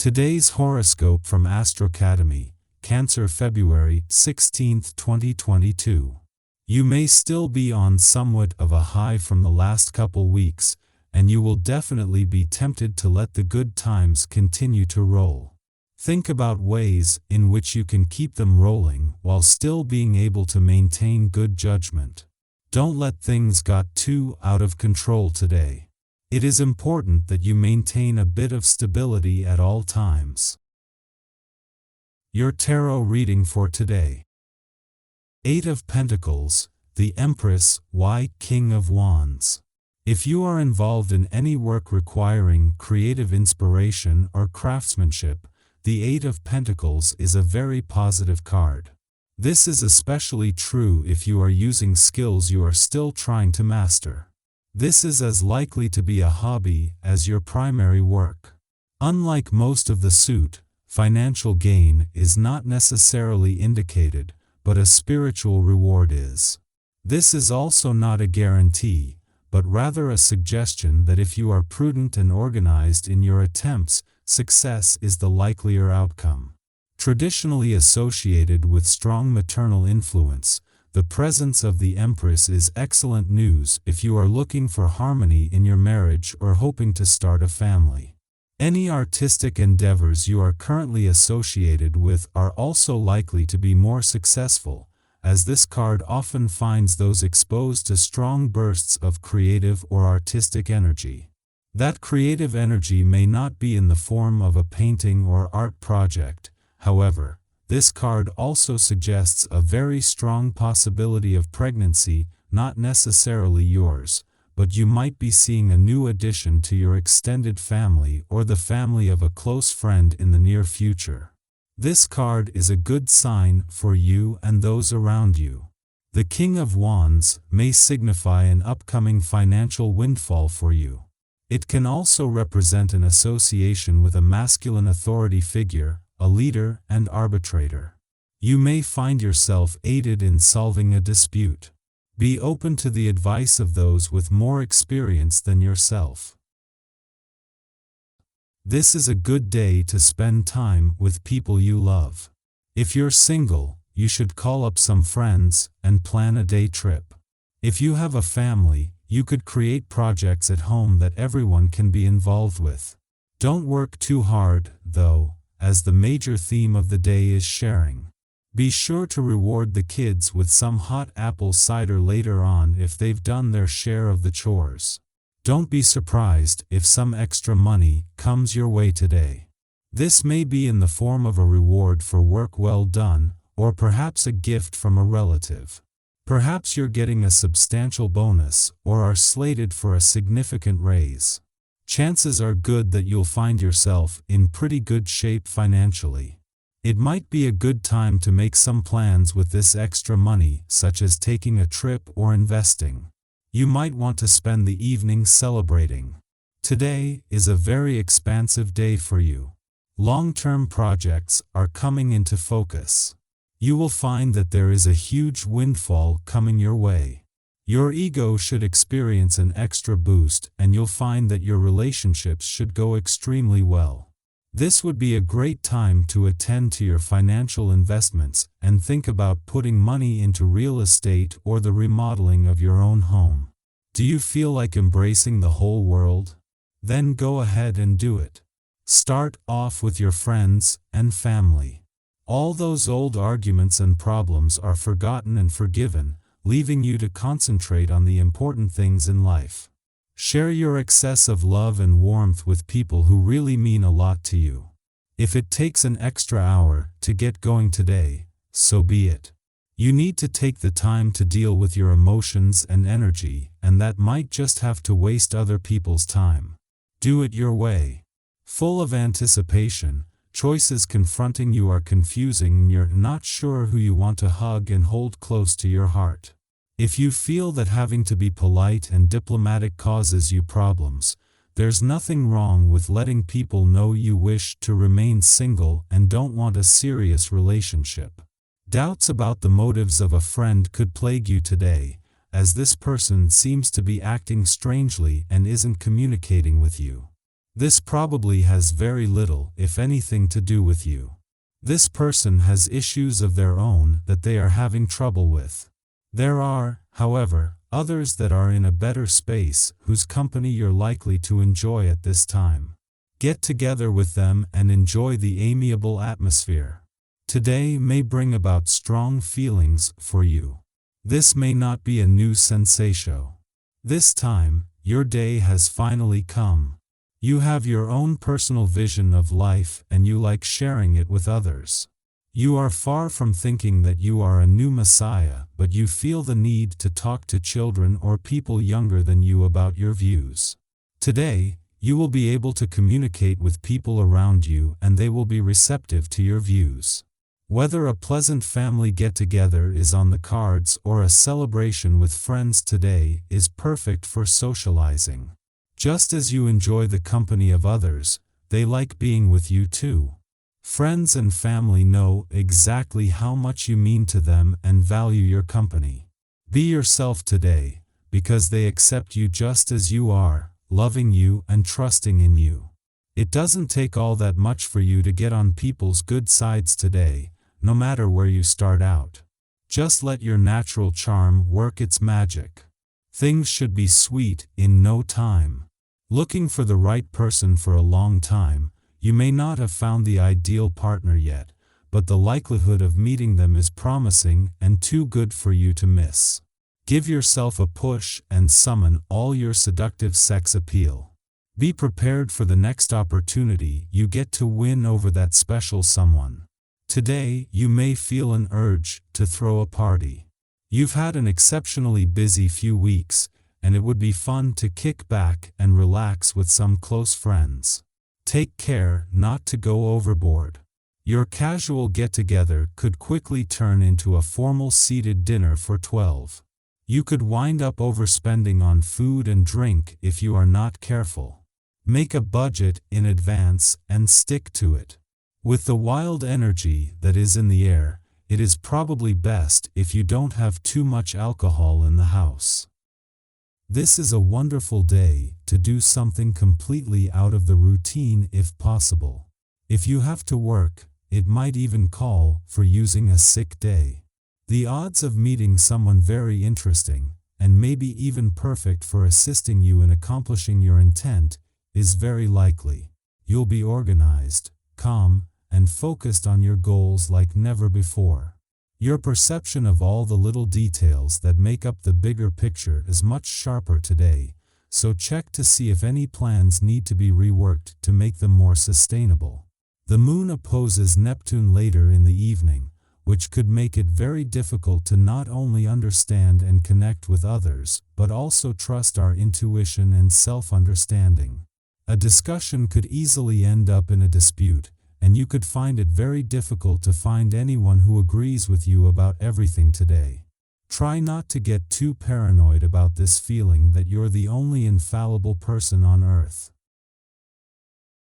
Today's horoscope from Astrocademy, Cancer, February 16, 2022. You may still be on somewhat of a high from the last couple weeks, and you will definitely be tempted to let the good times continue to roll. Think about ways in which you can keep them rolling while still being able to maintain good judgment. Don't let things get too out of control today. It is important that you maintain a bit of stability at all times. Your tarot reading for today. 8 of Pentacles, the Empress, King of Wands. If you are involved in any work requiring creative inspiration or craftsmanship, the 8 of Pentacles is a very positive card. This is especially true if you are using skills you are still trying to master. This is as likely to be a hobby as your primary work. Unlike most of the suit, financial gain is not necessarily indicated, but a spiritual reward is. This is also not a guarantee, but rather a suggestion that if you are prudent and organized in your attempts, success is the likelier outcome. Traditionally associated with strong maternal influence, the presence of the Empress is excellent news if you are looking for harmony in your marriage or hoping to start a family. Any artistic endeavors you are currently associated with are also likely to be more successful, as this card often finds those exposed to strong bursts of creative or artistic energy. That creative energy may not be in the form of a painting or art project, however. This card also suggests a very strong possibility of pregnancy, not necessarily yours, but you might be seeing a new addition to your extended family or the family of a close friend in the near future. This card is a good sign for you and those around you. The King of Wands may signify an upcoming financial windfall for you. It can also represent an association with a masculine authority figure, a leader and arbitrator. You may find yourself aided in solving a dispute. Be open to the advice of those with more experience than yourself. This is a good day to spend time with people you love. If you're single, you should call up some friends and plan a day trip. If you have a family, you could create projects at home that everyone can be involved with. Don't work too hard, though, as the major theme of the day is sharing. Be sure to reward the kids with some hot apple cider later on if they've done their share of the chores. Don't be surprised if some extra money comes your way today. This may be in the form of a reward for work well done, or perhaps a gift from a relative. Perhaps you're getting a substantial bonus or are slated for a significant raise. Chances are good that you'll find yourself in pretty good shape financially. It might be a good time to make some plans with this extra money, such as taking a trip or investing. You might want to spend the evening celebrating. Today is a very expansive day for you. Long-term projects are coming into focus. You will find that there is a huge windfall coming your way. Your ego should experience an extra boost, and you'll find that your relationships should go extremely well. This would be a great time to attend to your financial investments and think about putting money into real estate or the remodeling of your own home. Do you feel like embracing the whole world? Then go ahead and do it. Start off with your friends and family. All those old arguments and problems are forgotten and forgiven, leaving you to concentrate on the important things in life. Share your excess of love and warmth with people who really mean a lot to you. If it takes an extra hour to get going today, so be it. You need to take the time to deal with your emotions and energy, and that might just have to waste other people's time. Do it your way. Full of anticipation, choices confronting you are confusing and you're not sure who you want to hug and hold close to your heart. If you feel that having to be polite and diplomatic causes you problems, there's nothing wrong with letting people know you wish to remain single and don't want a serious relationship. Doubts about the motives of a friend could plague you today, as this person seems to be acting strangely and isn't communicating with you. This probably has very little, if anything, to do with you. This person has issues of their own that they are having trouble with. There are, however, others that are in a better space whose company you're likely to enjoy at this time. Get together with them and enjoy the amiable atmosphere. Today may bring about strong feelings for you. This may not be a new sensation. This time, your day has finally come. You have your own personal vision of life and you like sharing it with others. You are far from thinking that you are a new messiah, but you feel the need to talk to children or people younger than you about your views. Today, you will be able to communicate with people around you and they will be receptive to your views. Whether a pleasant family get-together is on the cards or a celebration with friends today is perfect for socializing. Just as you enjoy the company of others, they like being with you too. Friends and family know exactly how much you mean to them and value your company. Be yourself today, because they accept you just as you are, loving you and trusting in you. It doesn't take all that much for you to get on people's good sides today, no matter where you start out. Just let your natural charm work its magic. Things should be sweet in no time. Looking for the right person for a long time, you may not have found the ideal partner yet, but the likelihood of meeting them is promising and too good for you to miss. Give yourself a push and summon all your seductive sex appeal. Be prepared for the next opportunity you get to win over that special someone. Today, you may feel an urge to throw a party. You've had an exceptionally busy few weeks, and it would be fun to kick back and relax with some close friends. Take care not to go overboard. Your casual get-together could quickly turn into a formal seated dinner for 12. You could wind up overspending on food and drink if you are not careful. Make a budget in advance and stick to it. With the wild energy that is in the air, it is probably best if you don't have too much alcohol in the house. This is a wonderful day to do something completely out of the routine if possible. If you have to work, it might even call for using a sick day. The odds of meeting someone very interesting, and maybe even perfect for assisting you in accomplishing your intent, is very likely. You'll be organized, calm, and focused on your goals like never before. Your perception of all the little details that make up the bigger picture is much sharper today, so check to see if any plans need to be reworked to make them more sustainable. The moon opposes Neptune later in the evening, which could make it very difficult to not only understand and connect with others, but also trust our intuition and self-understanding. A discussion could easily end up in a dispute, and you could find it very difficult to find anyone who agrees with you about everything today. Try not to get too paranoid about this feeling that you're the only infallible person on earth.